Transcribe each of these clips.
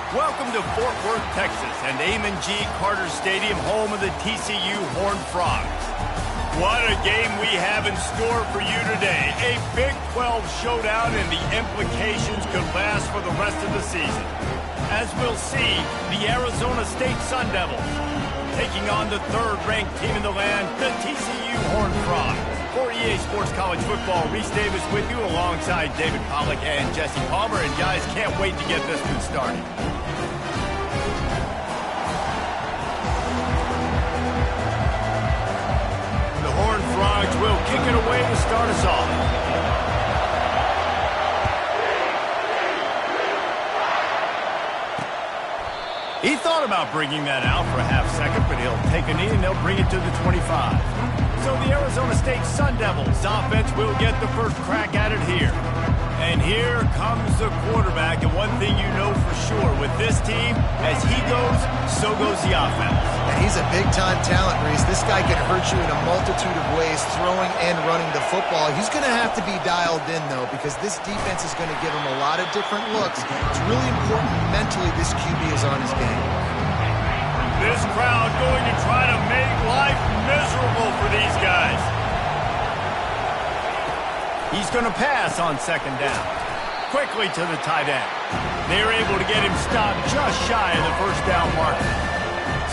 Welcome to Fort Worth, Texas, and Amon G. Carter Stadium, home of the TCU Horned Frogs. What a game we have in store for you today. A Big 12 showdown, and the implications could last for the rest of the season. As we'll see, the Arizona State Sun Devils taking on the third-ranked team in the land, the TCU Horned Frogs. For EA Sports College Football, Reese Davis with you alongside David Pollack and Jesse Palmer. And guys, can't wait to get this one started. The Horned Frogs will kick it away to start us off. He thought about bringing that out for a half second, but he'll take a knee and they'll bring it to the 25. So the Arizona State Sun Devils offense will get the first crack at it here. And here comes the quarterback, and one thing you know for sure with this team, as he goes, so goes the offense. And he's a big-time talent, Reese. This guy can hurt you in a multitude of ways, throwing and running the football. He's going to have to be dialed in, though, because this defense is going to give him a lot of different looks. It's really important mentally this QB is on his game. This crowd going to try to make life miserable for these guys. He's going to pass on second down. Quickly to the tight end. They're able to get him stopped just shy of the first down marker.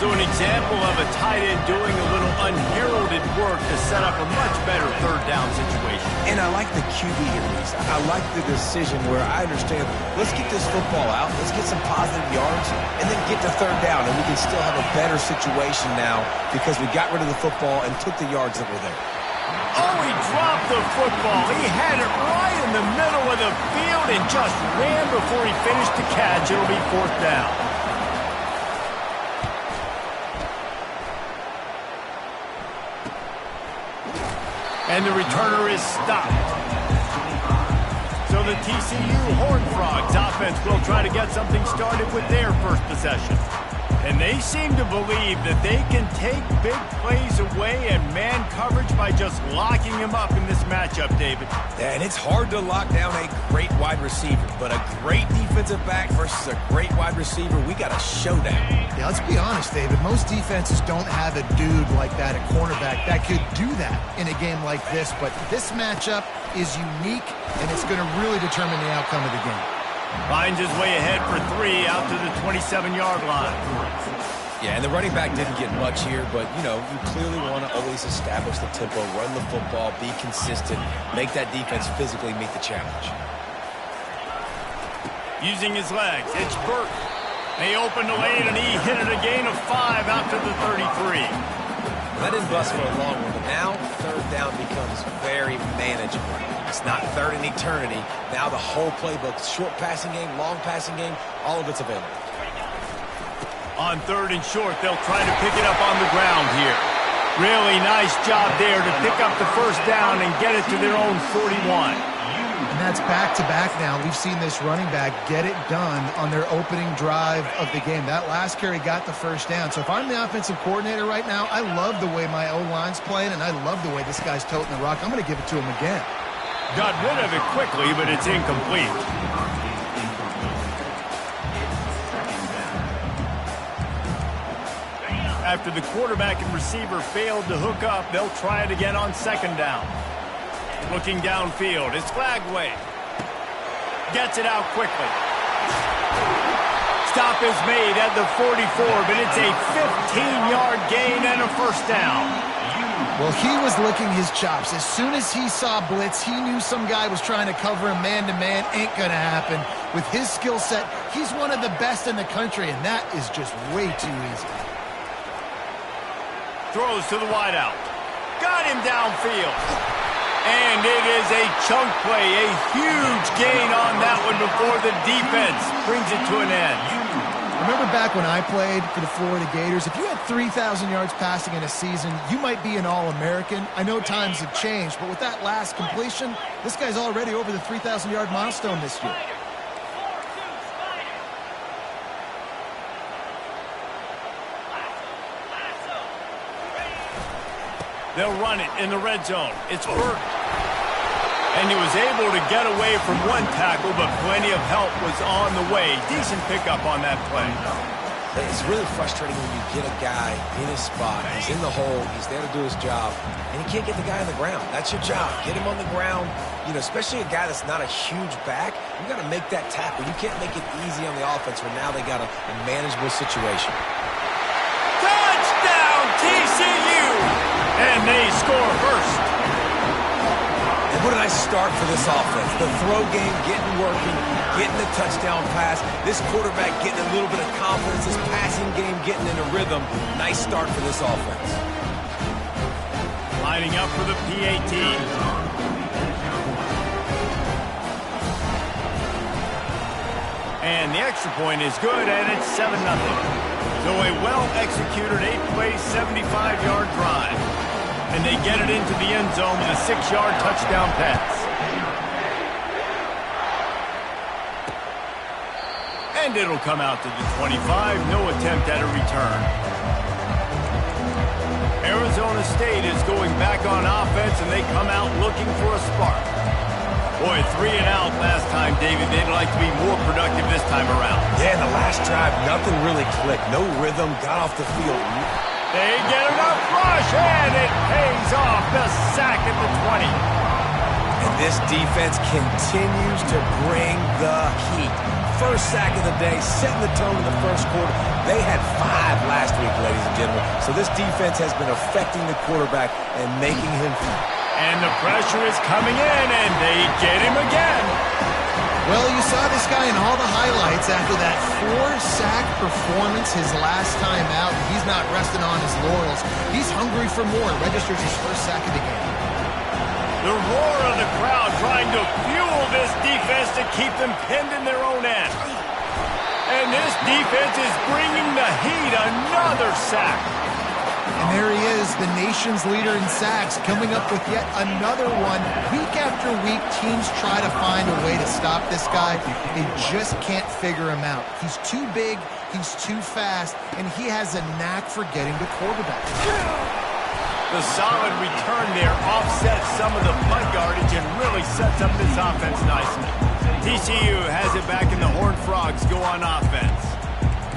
So an example of a tight end doing a little unheralded work to set up a much better third down situation. And I like the QB here, Reese. I like the decision where I understand, let's get this football out, let's get some positive yards, and then get to third down, and we can still have a better situation now because we got rid of the football and took the yards that were there. Oh, he dropped the football. He had it right in the middle of the field and just ran before he finished the catch. It'll be fourth down. And the returner is stopped. So the TCU Horned Frogs offense will try to get something started with their first possession. And they seem to believe that they can take big plays away and man coverage by just locking him up in this matchup, David. And it's hard to lock down a great wide receiver, but a great defensive back versus a great wide receiver, we got a showdown. Yeah, let's be honest, David. Most defenses don't have a dude like that at cornerback that could do that in a game like this, but this matchup is unique, and it's going to really determine the outcome of the game. Finds his way ahead for 3 out to the 27-yard line. Yeah, and the running back didn't get much here, but, you know, you clearly want to always establish the tempo, run the football, be consistent, make that defense physically meet the challenge. Using his legs, it's Gburg. They opened the lane, and he hit it a gain of 5 out to the 33. That didn't bust for a long one, but now third down becomes very manageable. It's not third in eternity. Now the whole playbook, short passing game, long passing game, all of it's available. On third and short, they'll try to pick it up on the ground here. Really nice job there to pick up the first down and get it to their own 41. And that's back-to-back now. We've seen this running back get it done on their opening drive of the game. That last carry got the first down. So if I'm the offensive coordinator right now, I love the way my O-line's playing, and I love the way this guy's toting the rock. I'm going to give it to him again. Got rid of it quickly, but it's incomplete. After the quarterback and receiver failed to hook up, they'll try it again on second down. Looking downfield, it's Flagway. Gets it out quickly. Stop is made at the 44, but it's a 15-yard gain and a first down. Well, he was licking his chops. As soon as he saw blitz, he knew some guy was trying to cover him man-to-man. Ain't going to happen. With his skill set, he's one of the best in the country, and that is just way too easy. Throws to the wideout. Got him downfield. And it is a chunk play, a huge gain on that one before the defense brings it to an end. Remember back when I played for the Florida Gators, if you had 3,000 yards passing in a season, you might be an All-American. I know times have changed, but with that last completion, this guy's already over the 3,000-yard milestone this year. They'll run it in the red zone. It's Gburg. And he was able to get away from one tackle, but plenty of help was on the way. Decent pickup on that play. It's really frustrating when you get a guy in his spot. He's in the hole. He's there to do his job. And you can't get the guy on the ground. That's your job. Get him on the ground. You know, especially a guy that's not a huge back. You got to make that tackle. You can't make it easy on the offense where now they got a manageable situation. Touchdown, TCU! And they score first. And what a nice start for this offense. The throw game getting working, getting the touchdown pass. This quarterback getting a little bit of confidence. This passing game getting in a rhythm. Nice start for this offense. Lining up for the PAT. And the extra point is good, and it's 7-0. So a well-executed 8-play, 75-yard drive. And they get it into the end zone with a 6-yard touchdown pass. And it'll come out to the 25. No attempt at a return. Arizona State is going back on offense, and they come out looking for a spark. Boy, 3 and out last time, David. They'd like to be more productive this time around. Yeah, in the last drive, nothing really clicked. No rhythm, got off the field. They get enough rush, and it pays off. The sack at the 20. And this defense continues to bring the heat. First sack of the day, setting the tone in the first quarter. They had 5 last week, ladies and gentlemen. So this defense has been affecting the quarterback and making him... And the pressure is coming in, and they get him again. Well, you saw this guy in all the highlights after that 4-sack performance his last time out. He's not resting on his laurels. He's hungry for more. Registers his first sack of the game. The roar of the crowd trying to fuel this defense to keep them pinned in their own end. And this defense is bringing the heat. Another sack. And there he is, the nation's leader in sacks, coming up with yet another one. Week after week, teams try to find a way to stop this guy. They just can't figure him out. He's too big, he's too fast, and he has a knack for getting to quarterback. The solid return there offsets some of the punt yardage and really sets up this offense nicely. TCU has it back, and the Horned Frogs go on offense.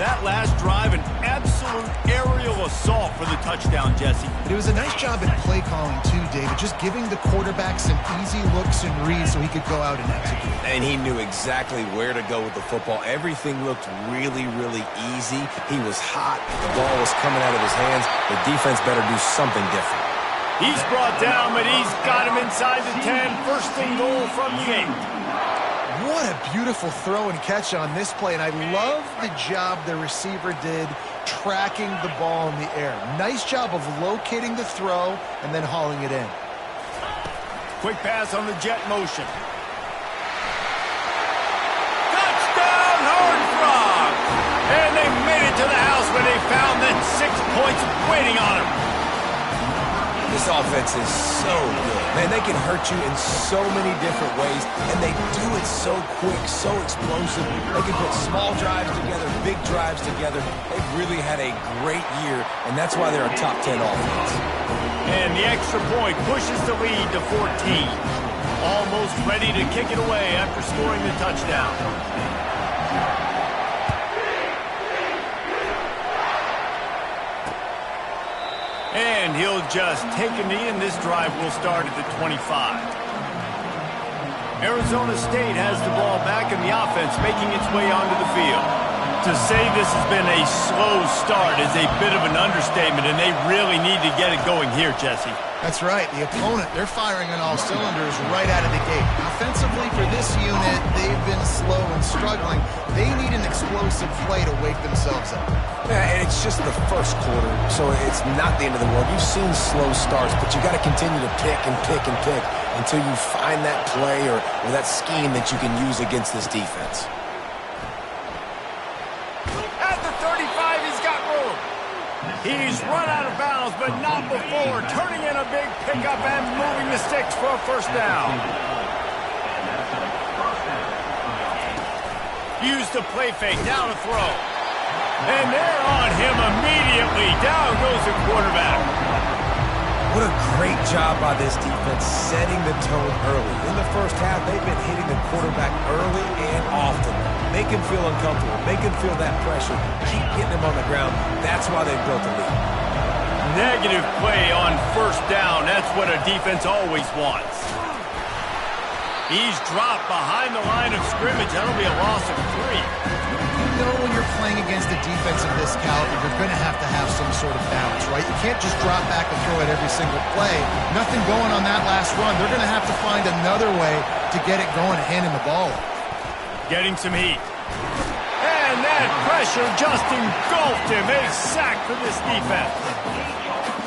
That last drive, an absolute aerial assault for the touchdown, Jesse. It was a nice job at play calling, too, David. Just giving the quarterback some easy looks and reads so he could go out and execute. And he knew exactly where to go with the football. Everything looked really, really easy. He was hot. The ball was coming out of his hands. The defense better do something different. He's brought down, but he's got him inside the 10. First and goal from the 8. What a beautiful throw and catch on this play, and I love the job the receiver did tracking the ball in the air. Nice job of locating the throw and then hauling it in. Quick pass on the jet motion. Touchdown, Horned Frogs! And they made it to the house when they found that 6 points waiting on them. This offense is so good. Man, they can hurt you in so many different ways, and they do it so quick, so explosive. They can put small drives together, big drives together. They've really had a great year, and that's why they're a top 10 offense. And the extra point pushes the lead to 14. Almost ready to kick it away after scoring the touchdown. And he'll just take a knee, and this drive will start at the 25. Arizona State has the ball back, and the offense making its way onto the field. To say this has been a slow start is a bit of an understatement, and they really need to get it going here, Jesse. That's right. The opponent, they're firing on all cylinders right out of the gate. Offensively, for this unit, they've been slow and struggling. They need an explosive play to wake themselves up. Yeah, and it's just the first quarter, so it's not the end of the world. You've seen slow starts, but you got to continue to pick and pick and pick until you find that play or that scheme that you can use against this defense. At the 35, he's got room. He's run out of bounds, but not before turning in a big pickup and moving the sticks for a first down. Used the play fake, down to throw. And they're on him immediately. Down goes the quarterback. What a great job by this defense setting the tone early. In the first half, they've been hitting the quarterback early and often. Make him feel uncomfortable. Make him feel that pressure. Keep getting him on the ground. That's why they've built a lead. Negative play on first down. That's what a defense always wants. He's dropped behind the line of scrimmage. That'll be a loss of 3. You know when you're playing against a defense of this caliber, you're going to have some sort of balance, right? You can't just drop back and throw it every single play. Nothing going on that last run. They're going to have to find another way to get it going and hand him the ball. Getting some heat. And that pressure just engulfed him. A sack for this defense.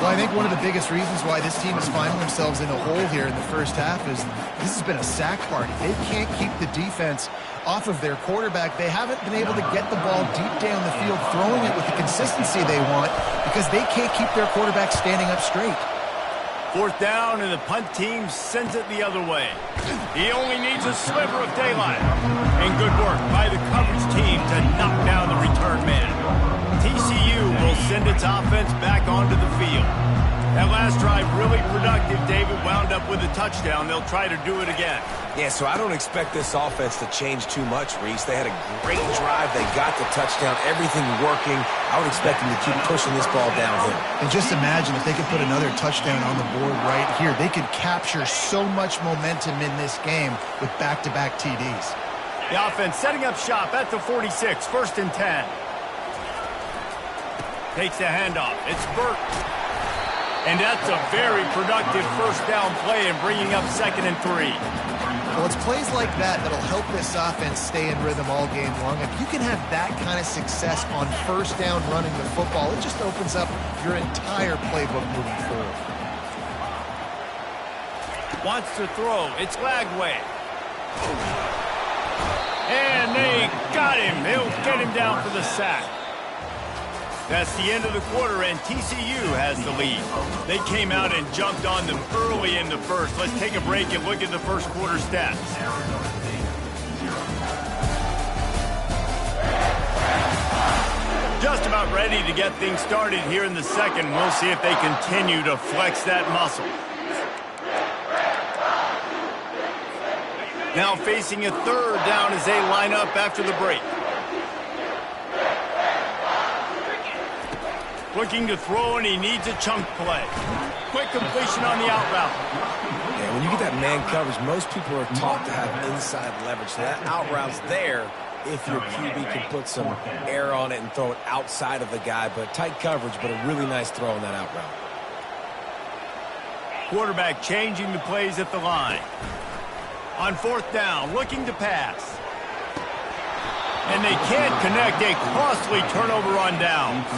Well, I think one of the biggest reasons why this team is finding themselves in a hole here in the first half is this has been a sack party. They can't keep the defense off of their quarterback. They haven't been able to get the ball deep down the field, throwing it with the consistency they want because they can't keep their quarterback standing up straight. 4th down, and the punt team sends it the other way. He only needs a sliver of daylight. And good work by the coverage team to knock down the return man. TCU will send its offense back onto the field. That last drive really productive. David wound up with a touchdown. They'll try to do it again. Yeah, so I don't expect this offense to change too much, Reese. They had a great drive. They got the touchdown. Everything working. I would expect them to keep pushing this ball downhill. And just imagine if they could put another touchdown on the board right here. They could capture so much momentum in this game with back-to-back TDs. The offense setting up shop at the 46. 1st and 10. Takes the handoff. It's Gburg. And that's a very productive first down play and bringing up 2nd and 3. Well, it's plays like that that'll help this offense stay in rhythm all game long. If you can have that kind of success on first down running the football, it just opens up your entire playbook moving forward. Wants to throw. It's Lagway. And they got him. They'll get him down for the sack. That's the end of the quarter, and TCU has the lead. They came out and jumped on them early in the first. Let's take a break and look at the first quarter stats. Just about ready to get things started here in the second. We'll see if they continue to flex that muscle. Now facing a 3rd down as they line up after the break. Looking to throw, and he needs a chunk play. Quick completion on the out route. Yeah, when you get that man coverage, most people are taught to have inside leverage. So that out route's there if your QB can put some air on it and throw it outside of the guy. But tight coverage, but a really nice throw on that out route. Quarterback changing the plays at the line. On 4th down, looking to pass. And they can't connect. A costly turnover on downs.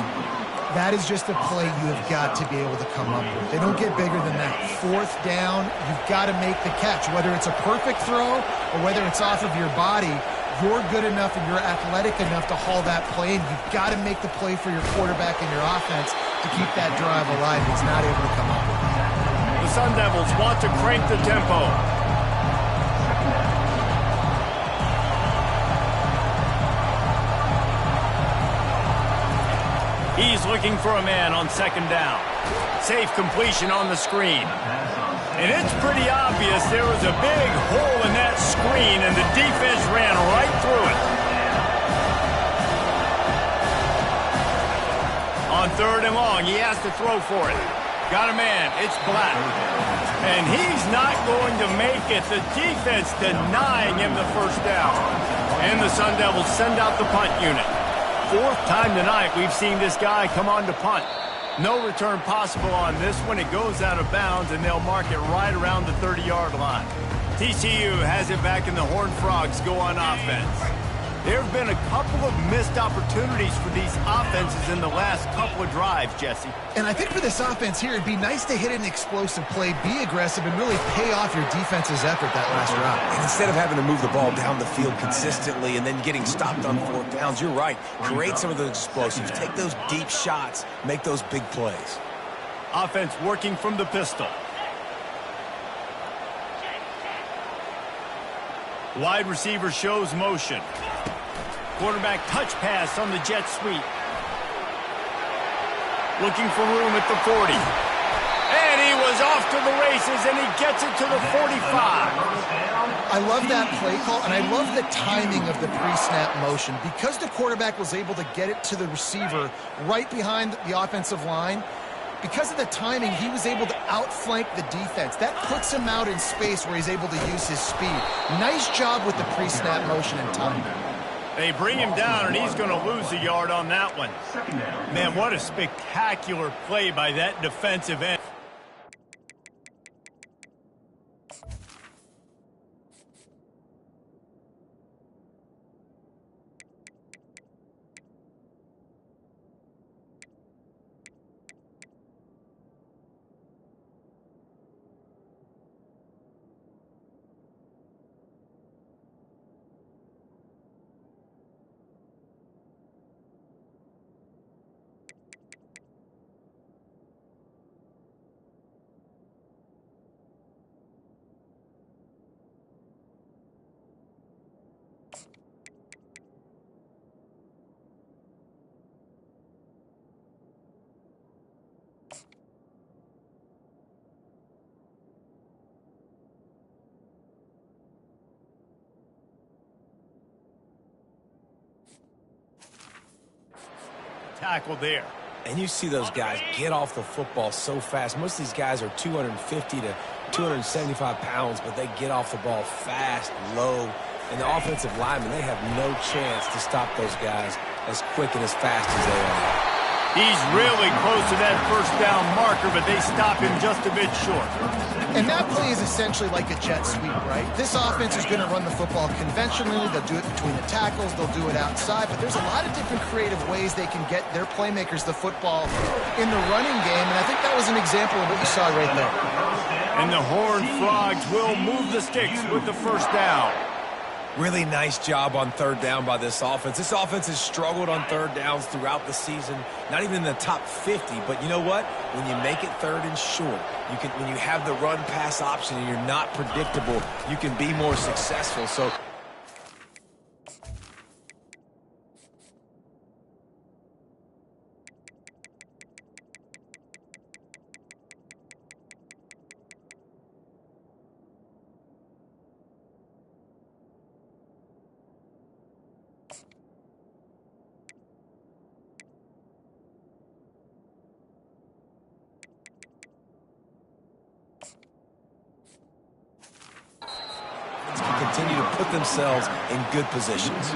That is just a play you have got to be able to come up with. They don't get bigger than that. 4th down, you've got to make the catch. Whether it's a perfect throw or whether it's off of your body, you're good enough and you're athletic enough to haul that play, and you've got to make the play for your quarterback and your offense to keep that drive alive. He's not able to come up with it. The Sun Devils want to crank the tempo. He's looking for a man on 2nd down. Safe completion on the screen. And it's pretty obvious there was a big hole in that screen, and the defense ran right through it. On 3rd and long, he has to throw for it. Got a man. It's Black. And he's not going to make it. The defense denying him the first down. And the Sun Devils send out the punt unit. 4th time tonight we've seen this guy come on to punt. No return possible on this one. It goes out of bounds, and they'll mark it right around the 30-yard line. TCU has it back, and the Horned Frogs go on offense. There have been a couple of missed opportunities for these offenses in the last couple of drives, Jesse. And I think for this offense here, it'd be nice to hit an explosive play, be aggressive, and really pay off your defense's effort that last round. And instead of having to move the ball down the field consistently and then getting stopped on 4th downs, you're right. Create some of those explosives. Take those deep shots. Make those big plays. Offense working from the pistol. Wide receiver shows motion. Quarterback touch pass on the jet sweep. Looking for room at the 40. And he off to the races, and he gets it to the 45. I love that play call, and I love the timing of the pre-snap motion. Because the quarterback was able to get it to the receiver right behind the offensive line, because of the timing, he was able to outflank the defense. That puts him out in space where he's able to use his speed. Nice job with the pre-snap motion and timing. They bring him down, and he's going to lose a yard on that one. Man, what a spectacular play by that defensive end. Tackle there. And you see those guys get off the football so fast. Most of these guys are 250 to 275 pounds, but they get off the ball fast, low. And the offensive linemen, they have no chance to stop those guys as quick and as fast as they are. He's really close to that first down marker, but they stop him just a bit short. And that play is essentially like a jet sweep, right? This offense is going to run the football conventionally. They'll do it between the tackles. They'll do it outside. But there's a lot of different creative ways they can get their playmakers the football in the running game. And I think that was an example of what you saw right there. And the Horned Frogs will move the sticks with the first down. Really nice job on third down by this offense. This offense has struggled on third downs throughout the season, not even in the top 50. But you know what? When you make it third and short, when you have the run-pass option and you're not predictable, you can be more successful. So continue to put themselves in good positions.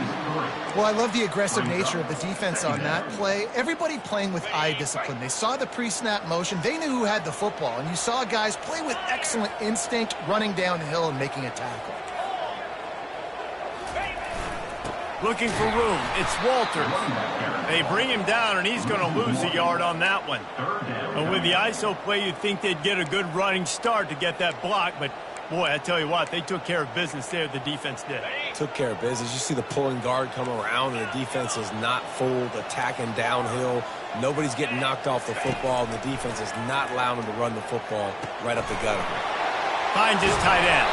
Well, I love the aggressive nature of the defense on that play. Everybody playing with eye discipline. They saw the pre-snap motion. They knew who had the football. And you saw guys play with excellent instinct, running downhill and making a tackle. Looking for room. It's Walter. They bring him down, and he's going to lose a yard on that one. And with the ISO play, you'd think they'd get a good running start to get that block, but boy, I tell you what, they took care of business there. The defense did. Took care of business. You see the pulling guard come around, and the defense is not fooled, attacking downhill. Nobody's getting knocked off the football, and the defense is not allowing them to run the football right up the gut. Finds his tight end.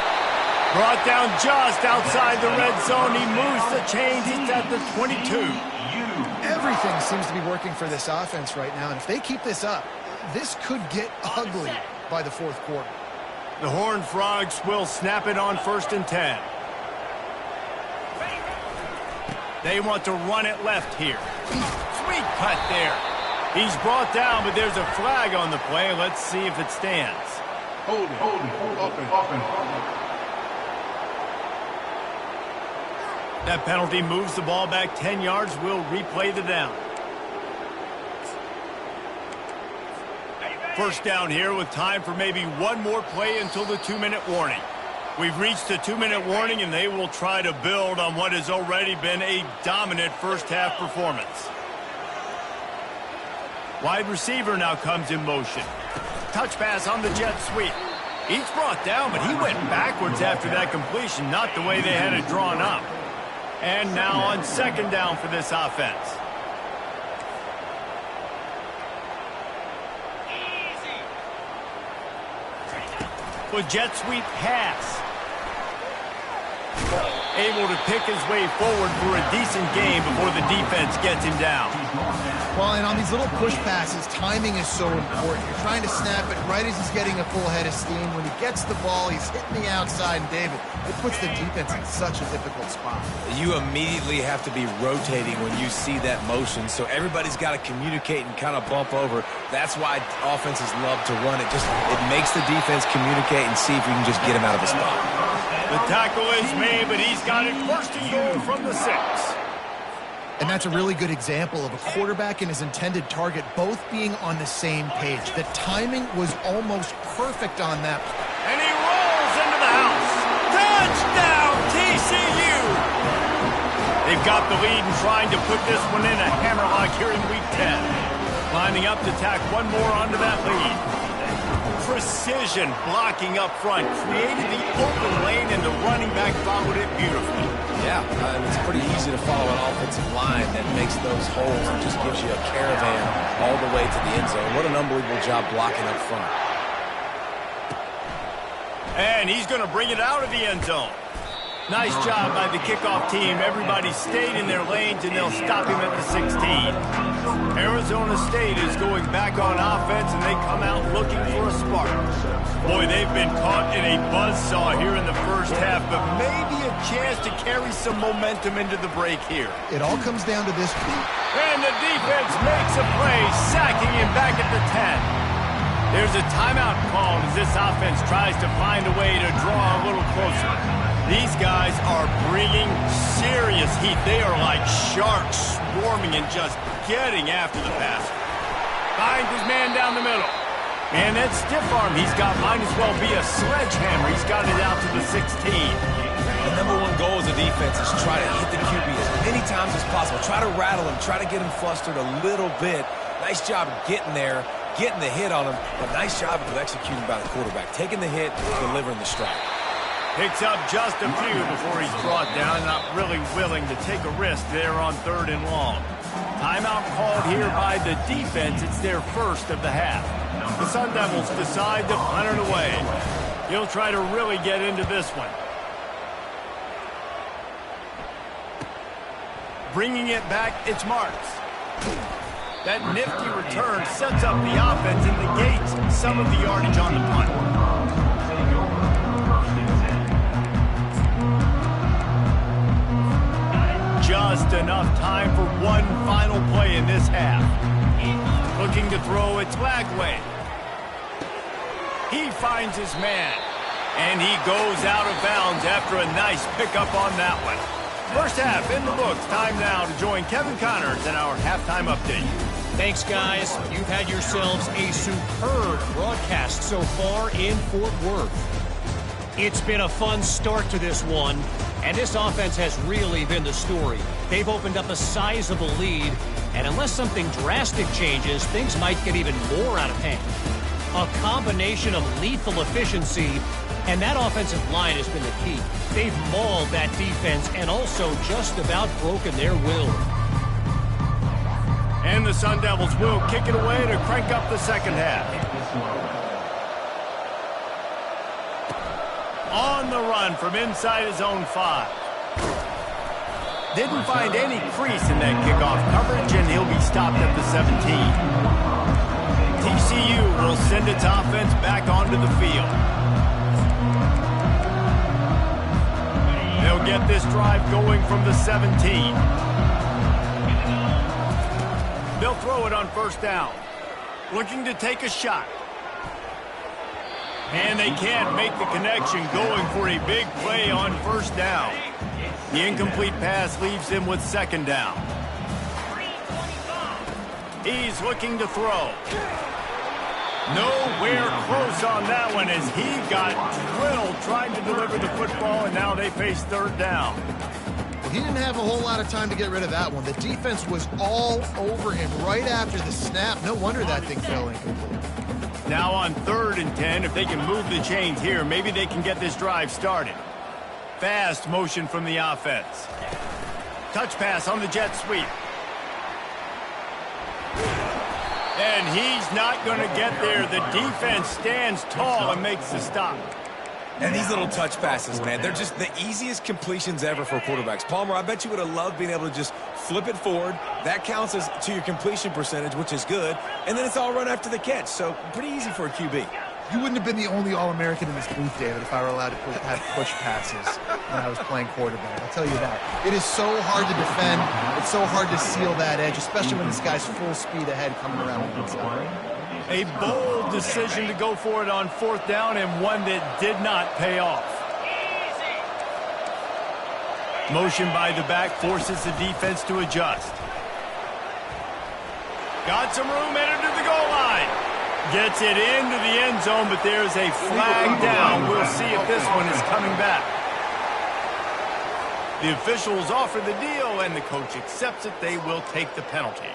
Brought down just outside the red zone. He moves the chains. He's at the 22. Everything seems to be working for this offense right now. And if they keep this up, this could get ugly by the fourth quarter. The Horned Frogs will snap it on 1st and 10. They want to run it left here. Sweet cut there. He's brought down, but there's a flag on the play. Let's see if it stands. Hold it, open. That penalty moves the ball back 10 yards. We'll replay the down. First down here with time for maybe one more play until the 2-minute warning. We've reached the 2-minute warning, and they will try to build on what has already been a dominant first-half performance. Wide receiver now comes in motion. Touch pass on the jet sweep. He's brought down, but he went backwards after that completion, not the way they had it drawn up. And now on 2nd down for this offense. With jet sweep pass. able to pick his way forward for a decent game before the defense gets him down. Well, and on these little push passes, timing is so important. You're trying to snap it right as he's getting a full head of steam. When he gets the ball, he's hitting the outside, and David, it puts the defense in such a difficult spot. You immediately have to be rotating when you see that motion, so everybody's got to communicate and kind of bump over. That's why offenses love to run it. It makes the defense communicate and see if you can just get him out of a spot. The tackle is made, but he's got it first and goal from the 6. And that's a really good example of a quarterback and his intended target both being on the same page. The timing was almost perfect on that. And he rolls into the house. Touchdown, TCU! They've got the lead and trying to put this one in a hammerlock here in Week 10. Lining up to tack one more onto that lead. Precision blocking up front, created the open lane, and the running back followed it beautifully. Yeah, it's pretty easy to follow an offensive line that makes those holes and just gives you a caravan all the way to the end zone. What an unbelievable job blocking up front. And he's going to bring it out of the end zone. Nice job by the kickoff team. Everybody stayed in their lanes, and they'll stop him at the 16. Arizona State is going back on offense, and they come out looking for a spark. Boy, they've been caught in a buzzsaw here in the first half, but maybe a chance to carry some momentum into the break here. It all comes down to this. And the defense makes a play, sacking him back at the 10. There's a timeout called as this offense tries to find a way to draw a little closer. These guys are bringing serious heat. They are like sharks swarming and just getting after the passer. Finds his man down the middle. And that stiff arm he's got might as well be a sledgehammer. He's got it out to the 16. The number one goal as a defense is try to hit the QB as many times as possible. Try to rattle him. Try to get him flustered a little bit. Nice job getting there, getting the hit on him. But nice job of executing by the quarterback. Taking the hit, delivering the strike. Picks up just a few before he's brought down. Not really willing to take a risk there on 3rd and long. Timeout called here by the defense. It's their first of the half. The Sun Devils decide to punt it away. He'll try to really get into this one. Bringing it back, it's Marks. That nifty return sets up the offense and negates some of the yardage on the punt. Just enough time for one final play in this half. Looking to throw, it's Lagway. He finds his man, and he goes out of bounds after a nice pickup on that one. First half in the books. Time now to join Kevin Connors in our halftime update. Thanks, guys. You've had yourselves a superb broadcast so far in Fort Worth. It's been a fun start to this one, and this offense has really been the story. They've opened up a sizable lead, and unless something drastic changes, things might get even more out of hand. A combination of lethal efficiency, and that offensive line has been the key. They've mauled that defense and also just about broken their will. And the Sun Devils will kick it away to crank up the second half. On the run from inside his own 5. Didn't find any crease in that kickoff coverage, and he'll be stopped at the 17. TCU will send its offense back onto the field. They'll get this drive going from the 17. They'll throw it on first down. Looking to take a shot. And they can't make the connection, going for a big play on first down. The incomplete pass leaves him with second down. He's looking to throw. Nowhere close on that one as he got drilled trying to deliver the football, and now they face third down. He didn't have a whole lot of time to get rid of that one. The defense was all over him right after the snap. No wonder that thing fell incomplete. Now on 3rd and 10, if they can move the chains here, maybe they can get this drive started. Fast motion from the offense. Touch pass on the jet sweep. And he's not going to get there. The defense stands tall and makes the stop. And these little touch passes, man, they're just the easiest completions ever for quarterbacks. Palmer, I bet you would have loved being able to just flip it forward. That counts as to your completion percentage, which is good. And then it's all run after the catch. So pretty easy for a QB. You wouldn't have been the only All-American in this booth, David, if I were allowed to have push passes when I was playing quarterback. I'll tell you that. It is so hard to defend. It's so hard to seal that edge, especially when this guy's full speed ahead coming around the inside. A bold decision to go for it on 4th down, and one that did not pay off. Motion by the back forces the defense to adjust. Got some room, headed to the goal line. Gets it into the end zone, but there's a flag down. We'll see if this one is coming back. The officials offer the deal, and the coach accepts it. They will take the penalty.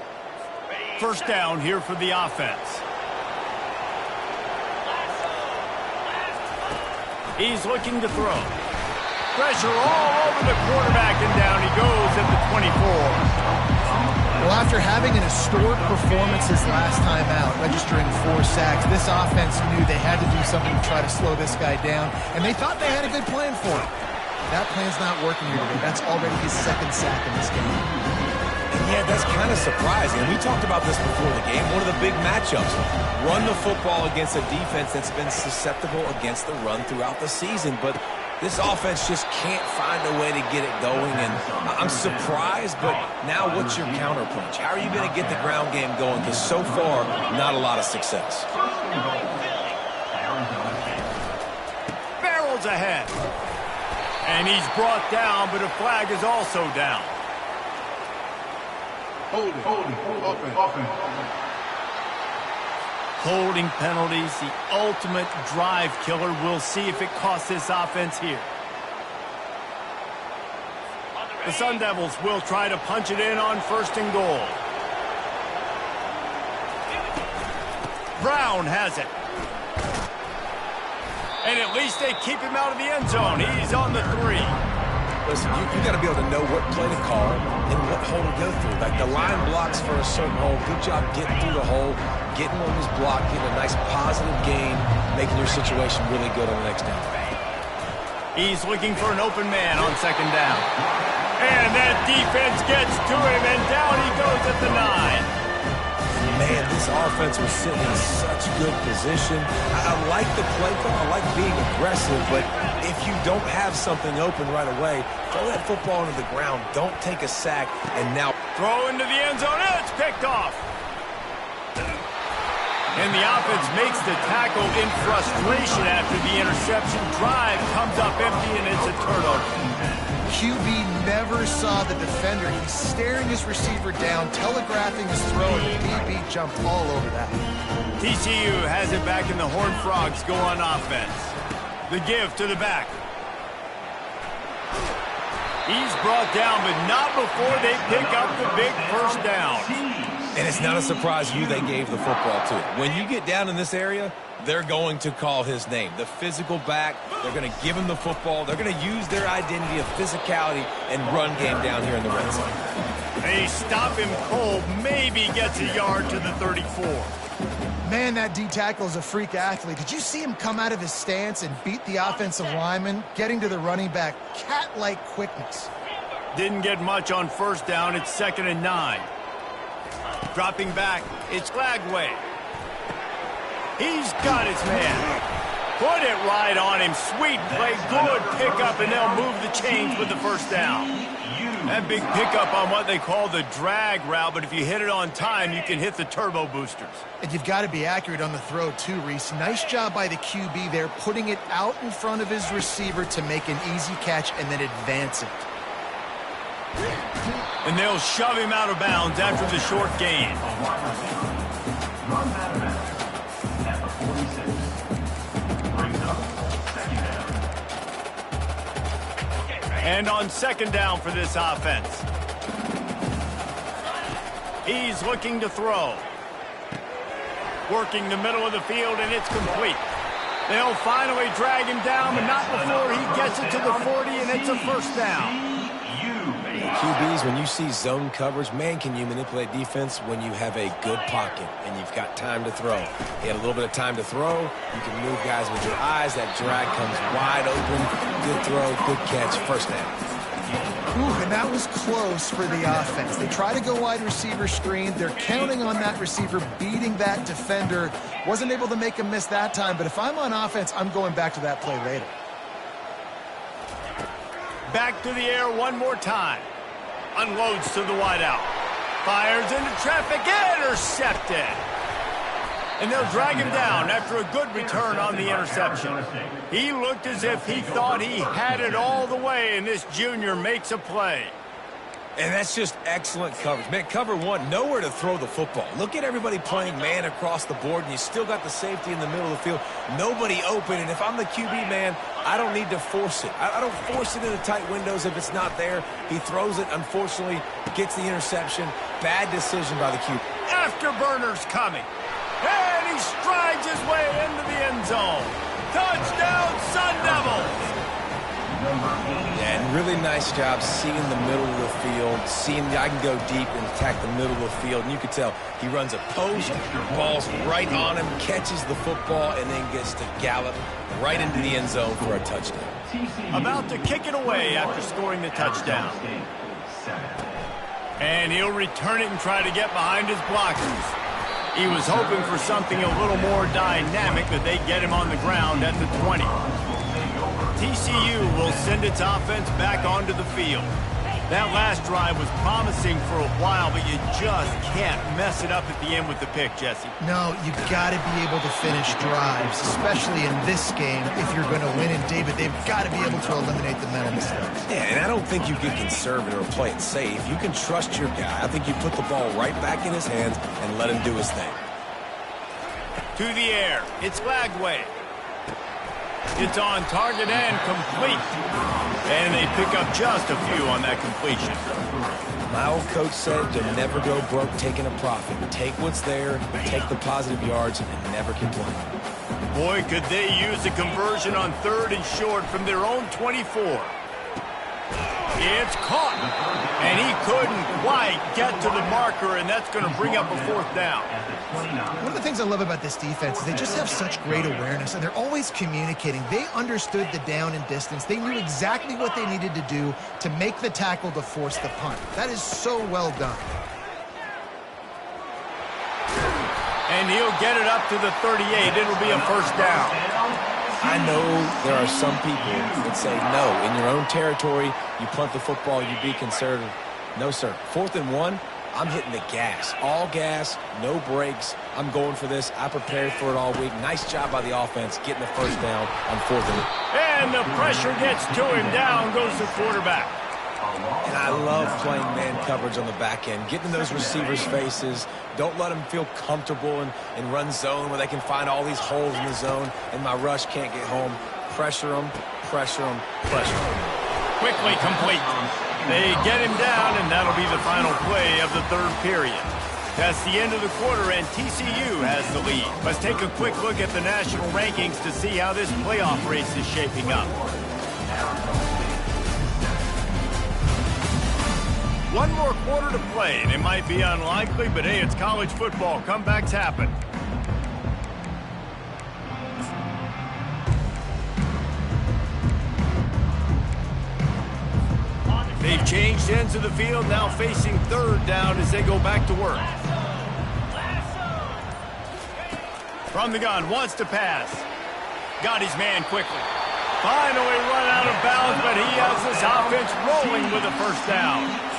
1st down here for the offense. He's looking to throw. Pressure all over the quarterback, and down he goes at the 24. Well, after having an historic performance his last time out, registering 4 sacks, this offense knew they had to do something to try to slow this guy down, and they thought they had a good plan for him. That plan's not working here today. That's already his 2nd sack in this game. And yeah, that's kind of surprising. And we talked about this before the game. One of the big matchups. Run the football against a defense that's been susceptible against the run throughout the season. But this offense just can't find a way to get it going. And I'm surprised, but now what's your counterpunch? How are you going to get the ground game going? Because so far, not a lot of success. Barrels ahead. And he's brought down, but a flag is also down. Holding penalties, the ultimate drive killer. We'll see if it costs this offense here. The Sun Devils will try to punch it in on 1st and goal. Brown has it. And at least they keep him out of the end zone. He's on the 3. Listen, you got to be able to know what play to call and what hole to go through. Like the line blocks for a certain hole. Good job getting through the hole, getting on this block, getting a nice positive gain, making your situation really good on the next down. He's looking for an open man on 2nd down. And that defense gets to him, and down he goes at the 9. Man, this offense was sitting in such good position. I like the play call. I like being aggressive, but if you don't have something open right away, throw that football into the ground. Don't take a sack, and now throw into the end zone. It's picked off. And the offense makes the tackle in frustration after the interception. Drive comes up empty, and it's a turnover. QB never saw the defender. He's staring his receiver down, telegraphing his throw, and the DB jumped all over that. TCU has it back, and the Horned Frogs go on offense. The give to the back. He's brought down, but not before they pick up the big 1st down. And it's not a surprise who they gave the football to. When you get down in this area, they're going to call his name. The physical back, they're going to give him the football. They're going to use their identity of physicality and run game down here in the red zone. They stop him cold, maybe gets a yard to the 34. Man, that D tackle is a freak athlete. Did you see him come out of his stance and beat the offensive lineman, getting to the running back? Cat-like quickness. Didn't get much on 1st down. It's 2nd and 9. Dropping back, it's Lagway. He's got his man. Put it right on him. Sweet play, good pickup, and they'll move the chains with the 1st down. That big pickup on what they call the drag route, but if you hit it on time, you can hit the turbo boosters. And you've got to be accurate on the throw too, Reese. Nice job by the QB there, putting it out in front of his receiver to make an easy catch and then advance it. And they'll shove him out of bounds after the short gain. And on 2nd down for this offense. He's looking to throw. Working the middle of the field, and it's complete. They'll finally drag him down, but not before he gets it to the 40, and it's a 1st down. QBs, when you see zone coverage, man, can you manipulate defense when you have a good pocket and you've got time to throw. He had a little bit of time to throw. You can move guys with your eyes. That drag comes wide open. Good throw, good catch, first down. Ooh, and that was close for the offense. They try to go wide receiver screen. They're counting on that receiver beating that defender. Wasn't able to make him miss that time, but if I'm on offense, I'm going back to that play later. Back to the air one more time. Unloads to the wideout. Fires into traffic. Intercepted. And they'll drag him down after a good return on the interception. He looked as if he thought he had it all the way, and this junior makes a play. And that's just excellent coverage. Man, cover one, nowhere to throw the football. Look at everybody playing man across the board, and you still got the safety in the middle of the field. Nobody open, and if I'm the QB, man, I don't need to force it. I don't force it into tight windows if it's not there. He throws it, unfortunately, gets the interception. Bad decision by the QB. Afterburner's coming. And he strides his way into the end zone. Touchdown, Sun Devils! Yeah, and really nice job seeing the middle of the field, seeing I can go deep and attack the middle of the field. And you can tell he runs a post, ball's right on him, catches the football, and then gets to gallop right into the end zone for a touchdown. About to kick it away after scoring the touchdown. And he'll return it and try to get behind his blockers. He was hoping for something a little more dynamic, but they get him on the ground at the 20. TCU will send its offense back onto the field. That last drive was promising for a while, but you just can't mess it up at the end with the pick, Jesse. No, you got to be able to finish drives, especially in this game. If you're going to win in David, they've got to be able to eliminate the mental mistakes. Yeah, and I don't think you get conservative or play it safe. You can trust your guy. I think you put the ball right back in his hands and let him do his thing. To the air. It's Lagway. It's on target and complete. And they pick up just a few on that completion. My old coach said to never go broke taking a profit. Take what's there, take the positive yards, and never complain. Boy, could they use a conversion on 3rd and short from their own 24. It's caught. And he couldn't quite get to the marker, and that's going to bring up a 4th down. One of the things I love about this defense is they just have such great awareness, and they're always communicating. They understood the down and distance. They knew exactly what they needed to do to make the tackle to force the punt. That is so well done. And he'll get it up to the 38. It'll be a 1st down. I know there are some people that say, no, in your own territory, you punt the football, you be conservative. No, sir. 4th and 1, I'm hitting the gas. All gas, no brakes. I'm going for this. I prepared for it all week. Nice job by the offense getting the 1st down on 4th and 1. And the pressure gets to him. Down goes the quarterback. And I love playing man coverage on the back end, getting in those receivers' faces. Don't let them feel comfortable in run zone where they can find all these holes in the zone and my rush can't get home. Pressure them, pressure them, pressure them. Quickly complete. They get him down, and that'll be the final play of the 3rd period. That's the end of the quarter, and TCU has the lead. Let's take a quick look at the national rankings to see how this playoff race is shaping up. One more quarter to play, and it might be unlikely, but hey, it's college football. Comebacks happen. They've changed ends of the field, now facing 3rd down as they go back to work. From the gun, wants to pass. Got his man quickly. Finally run out of bounds, but he has this offense rolling with a 1st down.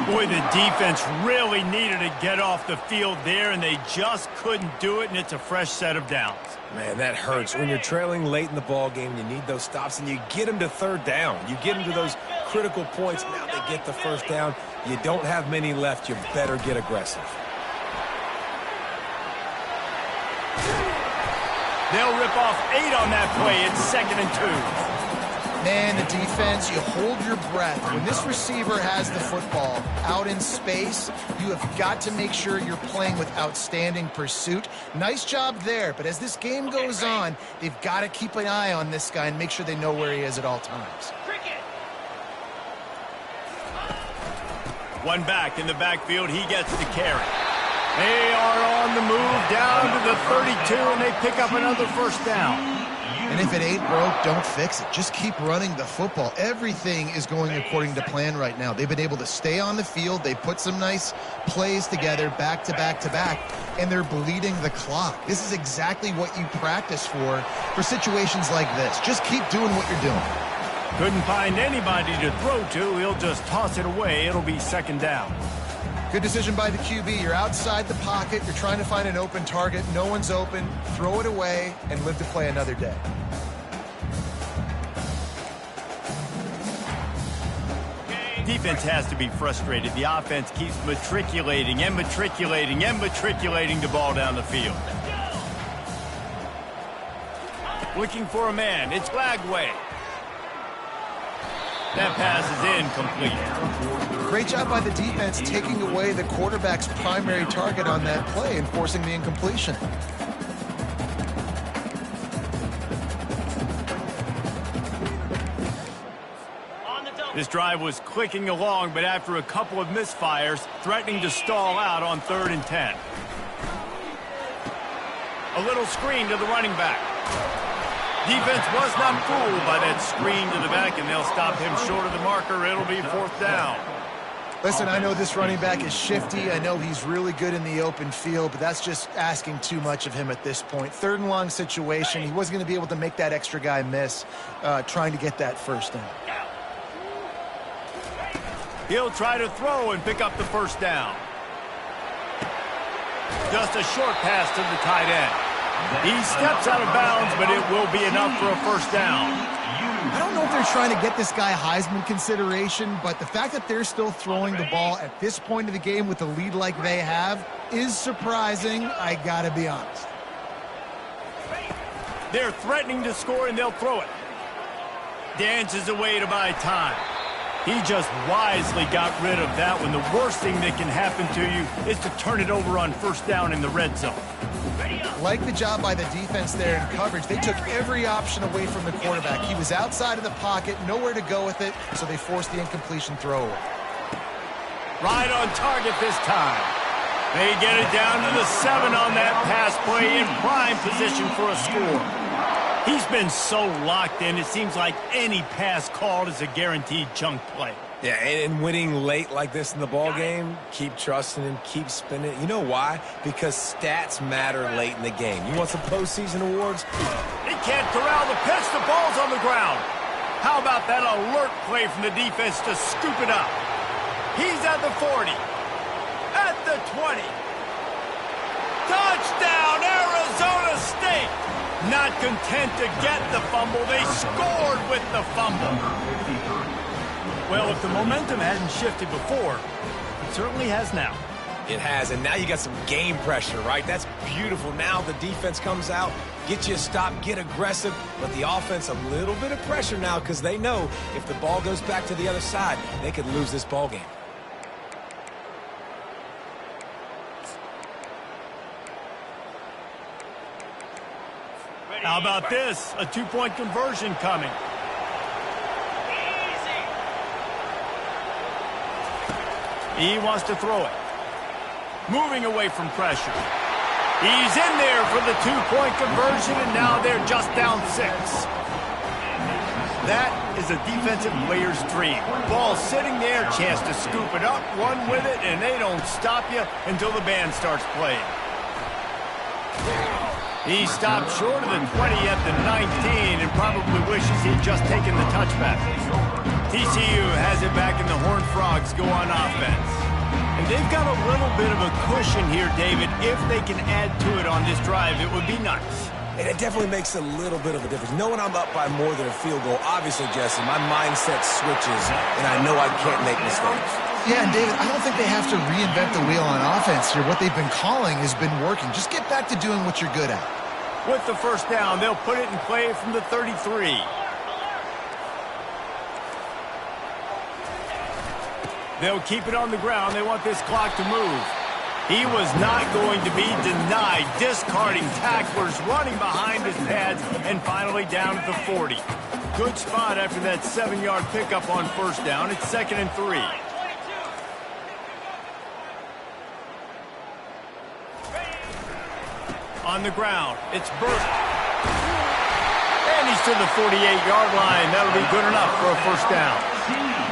Boy, the defense really needed to get off the field there, and they just couldn't do it, and it's a fresh set of downs. Man, that hurts. When you're trailing late in the ball game, you need those stops, and you get them to 3rd down. You get them to those critical points. Now they get the 1st down. You don't have many left. You better get aggressive. They'll rip off 8 on that play. It's 2nd and 2. Man, the defense, you hold your breath. When this receiver has the football out in space, you have got to make sure you're playing with outstanding pursuit. Nice job there, but as this game goes on, they've got to keep an eye on this guy and make sure they know where he is at all times. One back in the backfield. He gets the carry. They are on the move down to the 32, and they pick up another first down. And if it ain't broke, don't fix it. Just keep running the football. Everything is going according to plan right now. They've been able to stay on the field. They put some nice plays together back to back to back, and they're bleeding the clock. This is exactly what you practice for situations like this. Just keep doing what you're doing. Couldn't find anybody to throw to. He'll just toss it away. It'll be second down. Good decision by the QB. You're outside the pocket. You're trying to find an open target. No one's open. Throw it away and live to play another day. Defense has to be frustrated. The offense keeps matriculating and matriculating and matriculating the ball down the field. Looking for a man. It's Glagway. That pass is incomplete. Great job by the defense taking away the quarterback's primary target on that play and forcing the incompletion. This drive was clicking along, but after a couple of misfires, threatening to stall out on 3rd and 10. A little screen to the running back. Defense was not fooled by that screen to the back, and they'll stop him short of the marker. It'll be 4th down. Listen, I know this running back is shifty. I know he's really good in the open field, but that's just asking too much of him at this point. 3rd and long situation. He wasn't going to be able to make that extra guy miss trying to get that first down. He'll try to throw and pick up the first down. Just a short pass to the tight end. He steps out of bounds, but it will be enough for a first down. I don't know if they're trying to get this guy Heisman consideration, but the fact that they're still throwing the ball at this point of the game with a lead like they have is surprising, I gotta be honest. They're threatening to score, and they'll throw it. Dances away to buy time. He just wisely got rid of that one. The worst thing that can happen to you is to turn it over on first down in the red zone. Like the job by the defense there in coverage. They took every option away from the quarterback. He was outside of the pocket, nowhere to go with it, so they forced the incompletion throw away. Right on target this time. They get it down to the 7 on that pass play in prime position for a score. He's been so locked in, it seems like any pass called is a guaranteed chunk play. Yeah, and winning late like this in the ball game, keep trusting him, keep spinning. You know why? Because stats matter late in the game. You want some postseason awards? He can't corral the pitch. The ball's on the ground. How about that alert play from the defense to scoop it up? He's at the 40, at the 20. Touchdown, Arizona State! Not content to get the fumble, they scored with the fumble. Well, if the momentum hadn't shifted before, it certainly has now. It has, and now you got some game pressure, right? That's beautiful. Now the defense comes out, get you a stop, get aggressive, but the offense a little bit of pressure now because they know if the ball goes back to the other side, they could lose this ball game. How about this? A 2-point conversion coming. He wants to throw it. Moving away from pressure. He's in there for the 2-point conversion, and now they're just down 6. That is a defensive player's dream. Ball sitting there, chance to scoop it up, run with it, and they don't stop you until the band starts playing. He stopped short of the 20 at the 19 and probably wishes he'd just taken the touchback. TCU has it back and the Horned Frogs go on offense. And they've got a little bit of a cushion here, David. If they can add to it on this drive, it would be nice. And it definitely makes a little bit of a difference. Knowing I'm up by more than a field goal, obviously, Jesse, my mindset switches, and I know I can't make mistakes. Yeah, and David, I don't think they have to reinvent the wheel on offense here. What they've been calling has been working. Just get back to doing what you're good at. With the first down, they'll put it in play from the 33. They'll keep it on the ground. They want this clock to move. He was not going to be denied, discarding tacklers, running behind his pads, and finally down at the 40. Good spot after that 7-yard pickup on first down. It's 2nd and 3. On the ground, it's Gburg. And he's to the 48-yard line. That'll be good enough for a first down.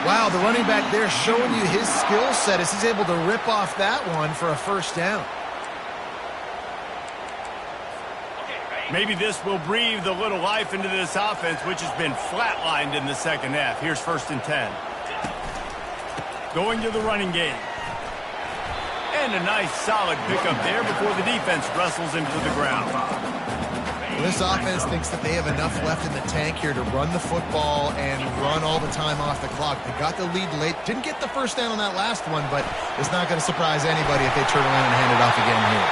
Wow, the running back there showing you his skill set as he's able to rip off that one for a first down. Maybe this will breathe a little life into this offense, which has been flatlined in the second half. Here's 1st and 10. Going to the running game. And a nice solid pickup there before the defense wrestles into the ground. Well, this offense thinks that they have enough left in the tank here to run the football and run all the time off the clock. They got the lead late. Didn't get the first down on that last one, but it's not going to surprise anybody if they turn around and hand it off again here.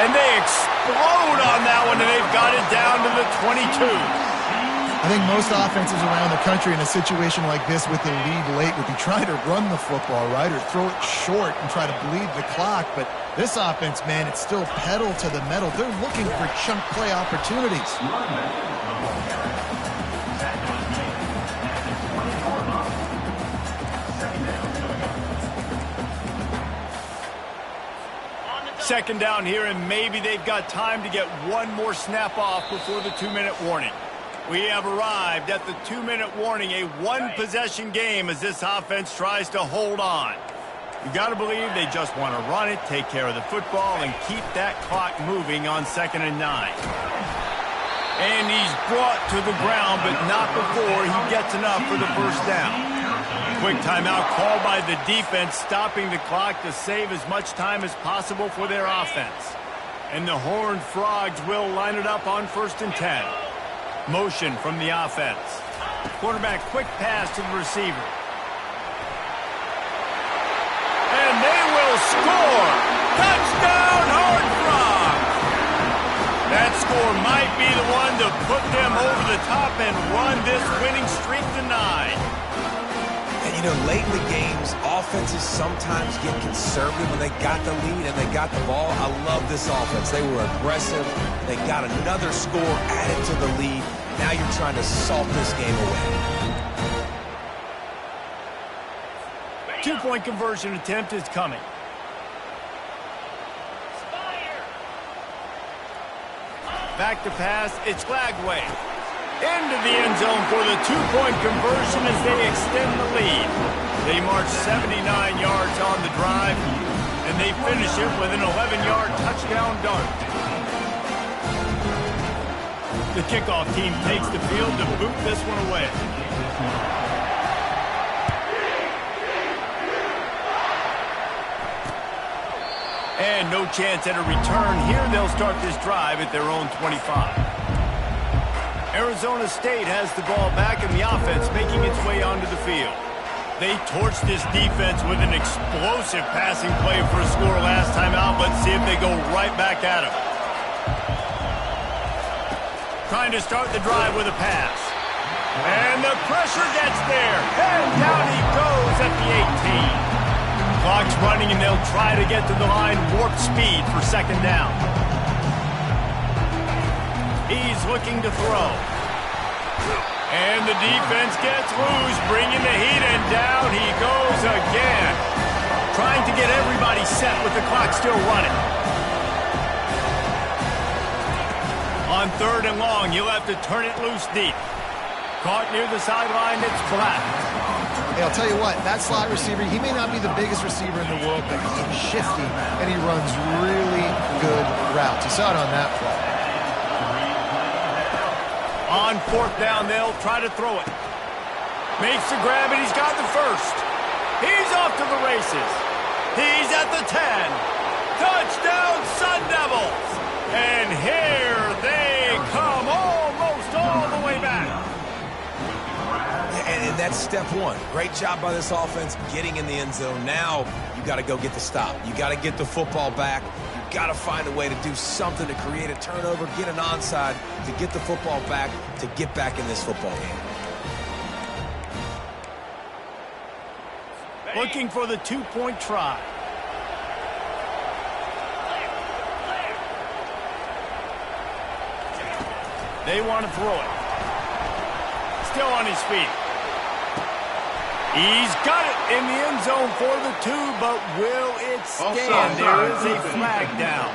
And they explode on that one, and they've got it down to the 22. I think most offenses around the country in a situation like this with the lead late would be trying to run the football, right, or throw it short and try to bleed the clock. But this offense, man, it's still pedal to the metal. They're looking for chunk play opportunities. Second down here, and maybe they've got time to get one more snap off before the 2-minute warning. We have arrived at the 2-minute warning, a one-possession game as this offense tries to hold on. You got to believe they just want to run it, take care of the football, and keep that clock moving on 2nd and 9. And he's brought to the ground, but not before he gets enough for the first down. Quick timeout called by the defense, stopping the clock to save as much time as possible for their offense. And the Horned Frogs will line it up on 1st and 10. Motion from the offense. Quarterback quick pass to the receiver. And they will score! Touchdown, Horned Frogs! That score might be the one to put them over the top and run this winning streak to 9. And, you know, late in the games, offenses sometimes get conservative when they got the lead and they got the ball. I love this offense. They were aggressive. They got another score added to the lead. Now you're trying to salt this game away. 2-point conversion attempt is coming. Back to pass, it's Glagway. Into the end zone for the 2-point conversion as they extend the lead. They march 79 yards on the drive, and they finish it with an 11-yard touchdown dart. The kickoff team takes the field to boot this one away. And no chance at a return here. They'll start this drive at their own 25. Arizona State has the ball back and the offense making its way onto the field. They torched this defense with an explosive passing play for a score last time out. Let's see if they go right back at him. Trying to start the drive with a pass. And the pressure gets there. And down he goes at the 18. Clock's running and they'll try to get to the line warp speed for 2nd down. He's looking to throw. And the defense gets loose, bringing the heat, and down he goes again. Trying to get everybody set with the clock still running. On 3rd and long, he'll have to turn it loose deep. Caught near the sideline, it's Black. Hey, I'll tell you what, that slot receiver, he may not be the biggest receiver in the world, but he's shifty, and he runs really good routes. You saw it on that play. On 4th down, they'll try to throw it. Makes the grab, and he's got the first. He's off to the races. He's at the 10. Touchdown, Sun Devils! And here they come, almost all the way back. And that's step one. Great job by this offense getting in the end zone. Now you got to go get the stop. You got to get the football back. You got to find a way to do something to create a turnover, get an onside, to get the football back, to get back in this football game. Looking for the 2-point try. They want to throw it. Still on his feet. He's got it in the end zone for the 2, but will it stand? There is a flag down.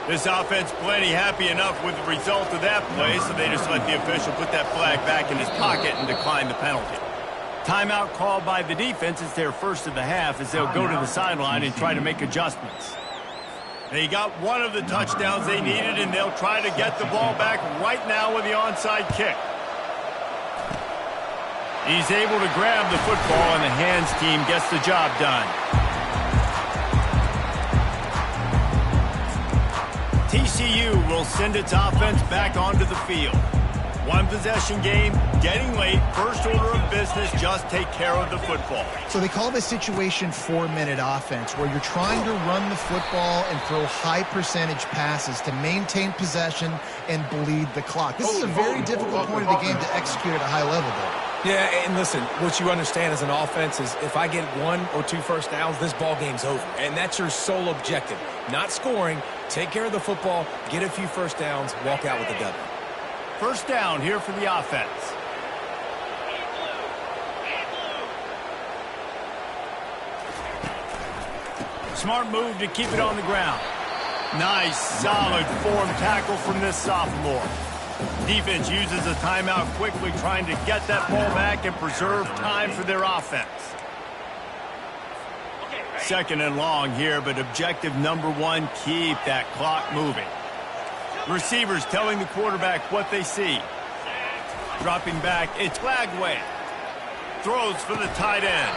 This offense plenty happy enough with the result of that play, so they just let the official put that flag back in his pocket and decline the penalty. Timeout called by the defense. It's their first of the half as they'll go to the sideline and try to make adjustments. They got one of the touchdowns they needed, and they'll try to get the ball back right now with the onside kick. He's able to grab the football, and the hands team gets the job done. TCU will send its offense back onto the field. One possession game, getting late, first order of business, just take care of the football. So they call this situation 4-minute offense, where you're trying to run the football and throw high percentage passes to maintain possession and bleed the clock. This is a very difficult point of the game to execute at a high level, though. Yeah, and listen, what you understand as an offense is if I get 1 or 2 first downs, this ball game's over. And that's your sole objective. Not scoring, take care of the football, get a few first downs, walk out with a W. First down here for the offense. Smart move to keep it on the ground. Nice, solid form tackle from this sophomore. Defense uses a timeout quickly, trying to get that ball back and preserve time for their offense. Second and long here, but objective number 1, keep that clock moving. Receivers telling the quarterback what they see. Dropping back, it's Lagway. Throws for the tight end.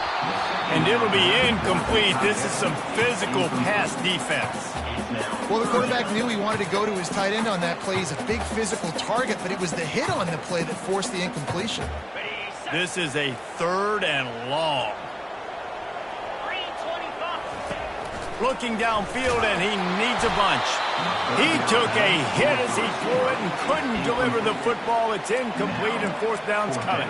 And it'll be incomplete. This is some physical pass defense. Well, the quarterback knew he wanted to go to his tight end on that play. He's a big physical target, but it was the hit on the play that forced the incompletion. This is a third and long. Looking downfield, and he needs a bunch. He took a hit as he threw it and couldn't deliver the football. It's incomplete, and fourth down's coming.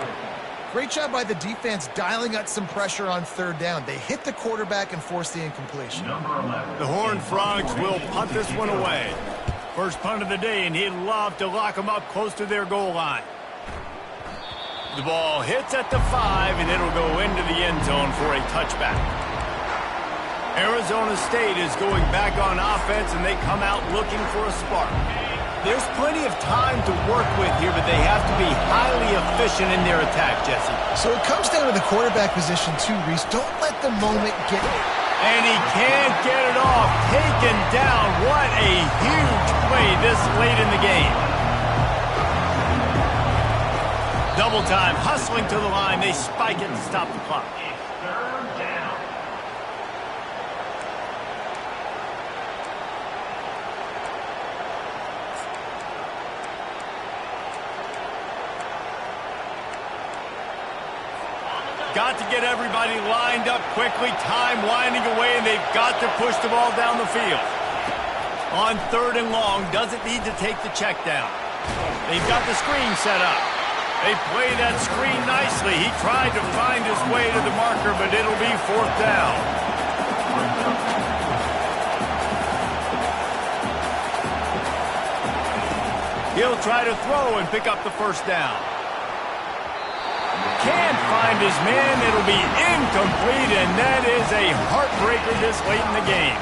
Great job by the defense dialing up some pressure on third down. They hit the quarterback and forced the incompletion. The Horned Frogs will punt this one away. First punt of the day, and he'd love to lock them up close to their goal line. The ball hits at the 5, and it'll go into the end zone for a touchback. Arizona State is going back on offense, and they come out looking for a spark. There's plenty of time to work with here, but they have to be highly efficient in their attack, Jesse. So it comes down to the quarterback position too, Reese. Don't let the moment get it. And he can't get it off. Taken down. What a huge play this late in the game. Double time, hustling to the line. They spike it and stop the clock. Got to get everybody lined up quickly, time winding away, and they've got to push the ball down the field. On third and long, doesn't need to take the check down. They've got the screen set up. They play that screen nicely. He tried to find his way to the marker, but it'll be fourth down. He'll try to throw and pick up the first down. Can't find his man. It'll be incomplete, and that is a heartbreaker this late in the game.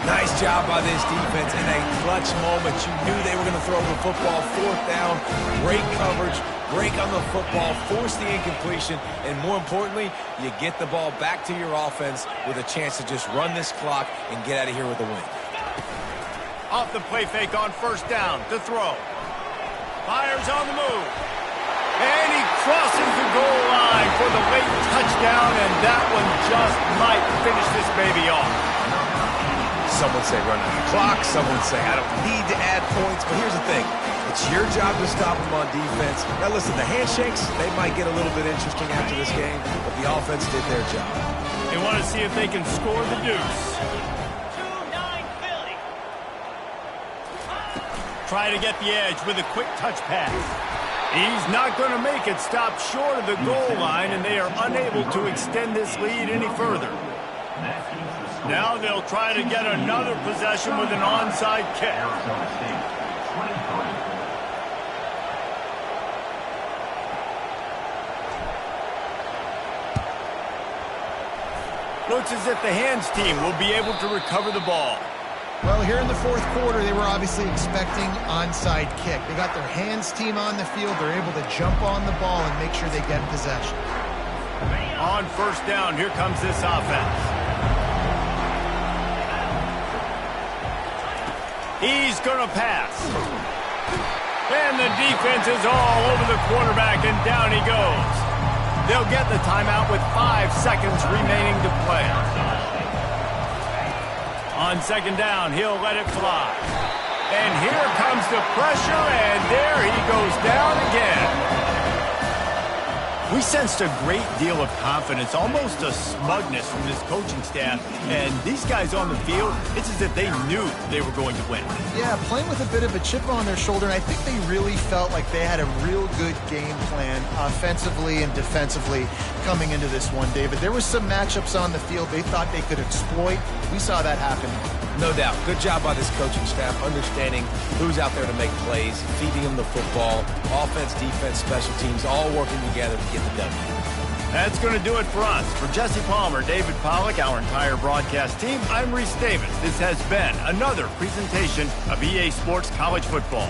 Nice job by this defense in a clutch moment. You knew they were going to throw the football. Fourth down, great coverage, break on the football, force the incompletion, and more importantly, you get the ball back to your offense with a chance to just run this clock and get out of here with a win. Off the play fake on first down to throw. Fires on the move. And he crosses the goal line for the late touchdown, and that one just might finish this baby off. Some would say run out the clock. Some would say I don't need to add points. But here's the thing. It's your job to stop them on defense. Now, listen, the handshakes, they might get a little bit interesting after this game, but the offense did their job. They want to see if they can score the deuce. Try to get the edge with a quick touch pass. He's not going to make it. Stop short of the goal line, and they are unable to extend this lead any further. Now they'll try to get another possession with an onside kick. Looks as if the hands team will be able to recover the ball. Well, here in the fourth quarter, they were obviously expecting onside kick. They got their hands team on the field. They're able to jump on the ball and make sure they get possession. On first down, here comes this offense. He's going to pass. And the defense is all over the quarterback, and down he goes. They'll get the timeout with 5 seconds remaining to play. On second down, he'll let it fly. And here comes the pressure, and there he goes down again. We sensed a great deal of confidence, almost a smugness from this coaching staff. And these guys on the field, it's as if they knew they were going to win. Yeah, playing with a bit of a chip on their shoulder, and I think they really felt like they had a real good game plan offensively and defensively coming into this one, David. There was some matchups on the field they thought they could exploit. We saw that happen. No doubt. Good job by this coaching staff, understanding who's out there to make plays, feeding them the football, offense, defense, special teams, all working together to get the W. That's going to do it for us. For Jesse Palmer, David Pollack, our entire broadcast team, I'm Reese Davis. This has been another presentation of EA Sports College Football.